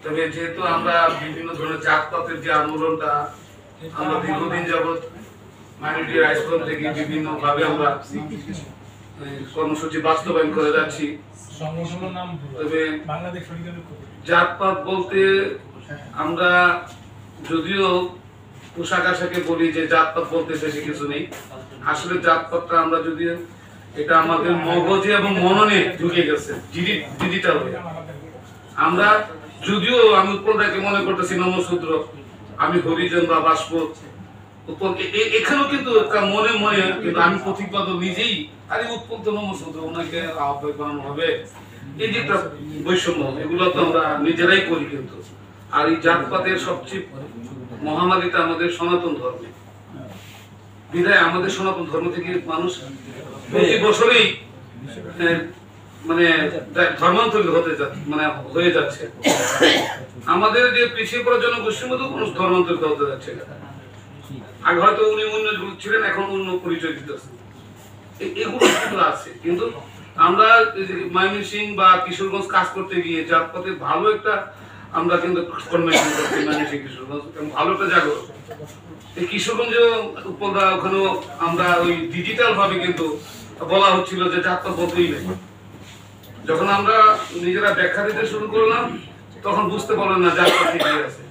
তবে যেহেতু আমরা বিভিন্ন ধরনের জাতপাতের যে আন্দোলনটা আমরা দীর্ঘদিন যাবৎ মাইনরিটি রাইটস ফোরাম থেকে বিভিন্ন ভাবে আমরা কর্মসূচি বাস্তবায়ন করে যাচ্ছি। তবে জাতপাত বলতে আমরা যদিও পোশাক আশাকে বলি যে জাতপাত বলতে বেশি কিছু নেই, আসলে জাতপাতটা আমরা যদিও এটা আমাদের মগজে এবং মননে ঢুকে গেছে ডিজিটাল হয়ে। আমরা যদিও আমি উৎপলদাকে মনে করতেছি নমশূদ্র, আমি হরিজন বা বাষ্প উৎপল, এখানেও কিন্তু একটা মনে মনে কিন্তু আমি প্রতীকবাদ নিজেই আরে উৎপল তো নমশূদ্র, ওনাকে আহ্বান করানো হবে, এই যে একটা বৈষম্য, এগুলো তো আমরা নিজেরাই করি কিন্তু। আর এই জাতপাতের সবচেয়ে মহামারীটা আমাদের সনাতন ধর্মে বিধায় আমাদের সনাতন ধর্ম থেকে মানুষ প্রতি বছরেই মানে ধর্মান্তরিত হয়ে যাচ্ছে। আমাদের যে পিছিয়ে পড়া জনগোষ্ঠীর মধ্যে কোনো ধর্মান্তরিত হতে যাচ্ছে না। আগে হয়তো উনি অন্য ছিলেন, এখন অন্য পরিচয় দিতেছে, এগুলো আছে। কিন্তু আমরা ময়মনসিংহ বা কিশোরগঞ্জ কাজ করতে গিয়ে জাতপাতে ভালো একটা আমরা কিন্তু কনভেনশন করতে ময়মনসিংহ কিশোরগঞ্জ ভালো একটা জাগরণ। এই কিশোরগঞ্জ উপদা ওখানেও আমরা ওই ডিজিটাল ভাবে কিন্তু বলা হচ্ছিল যে জাতপাত বলতেই নেই। যখন আমরা নিজেরা ব্যাখ্যা দিতে শুরু করলাম তখন বুঝতে পারলাম না জাতপাত কি আছে।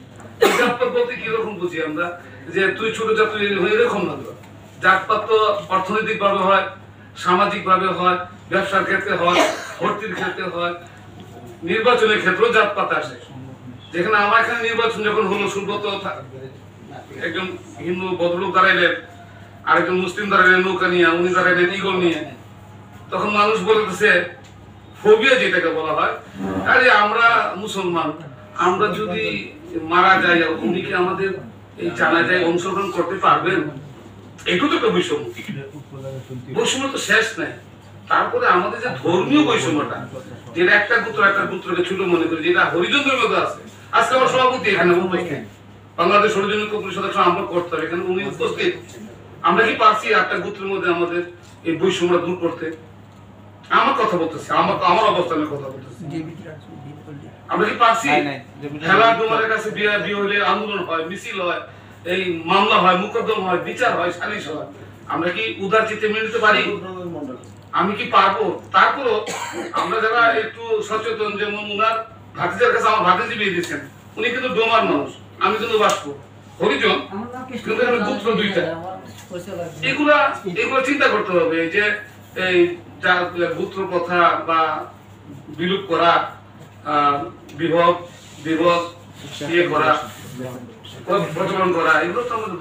জাতপাত বলতে কিরকম বুঝি আমরা, যে তুই ছোট জাত হয়ে এরকম না। জাতপাত তো অর্থনৈতিক ভাবে হয়, সামাজিক ভাবে হয়, ব্যবসার ক্ষেত্রে হয়, ভর্তির ক্ষেত্রে হয়, নির্বাচনের ক্ষেত্রেও জাতপাত আসে। যেখানে আমার এখানে নির্বাচন যখন হলো, সুব্রত একজন হিন্দু ভদ্রলোক দাঁড়াইলেন, আরেকজন মুসলিম দাঁড়াইলেন নৌকা নিয়ে, উনি দাঁড়াইলেন ইগল নিয়ে, তখন মানুষ বলতেছে ফোবিয়া যেটাকে বলা হয়, আরে আমরা মুসলমান, আমরা যদি মারা যাই উনি কি আমাদের এই জানাজায় অংশগ্রহণ করতে পারবেন? এটু তো একটা বৈষম্য, বৈষম্য তো শেষ নাই। তারপরে আমাদের যে ধর্মীয় বৈষম্যটা, যেটা একটা গোত্রকে ছোট মনে করি, যেটা হরিজনদের মধ্যে আছে। আজকে আমার সভাপতি এখানে উপস্থিত, বাংলাদেশ হরিজন ঐক্য পরিষদের আমরা করতে হবে, এখানে উনি উপস্থিত। আমরা কি পারছি একটা গোত্রের মধ্যে আমাদের এই বৈষম্যটা দূর করতে? আমার কথা বলতেছি, আমার অবস্থানের কথা বলতেছি। আমরা কি পারছি? খেলা তোমার কাছে বিয়ে হইলে আন্দোলন হয়, মিছিল হয়, এই মামলা হয়, মোকদ্দমা হয়, বিচার হয়, সালিশ হয়, আমরা কি উদার চিত্তে মেনে নিতে পারি? আমি কি পারবো? তারপরও আমরা যারা একটু সচেতন, যেমন উনার ভাতিজার কাছে আমার ভাতিজি বিয়ে দিয়েছেন, উনি কিন্তু ডোমার মানুষ, আমি কিন্তু বাষ্প হরিজন, কিন্তু গোত্র দুইটা। এগুলা চিন্তা করতে হবে যে এই গোত্র কথা বা বিলুপ করা, বিভব ইয়ে করা, প্রচলন করা, এগুলো তো আমাদের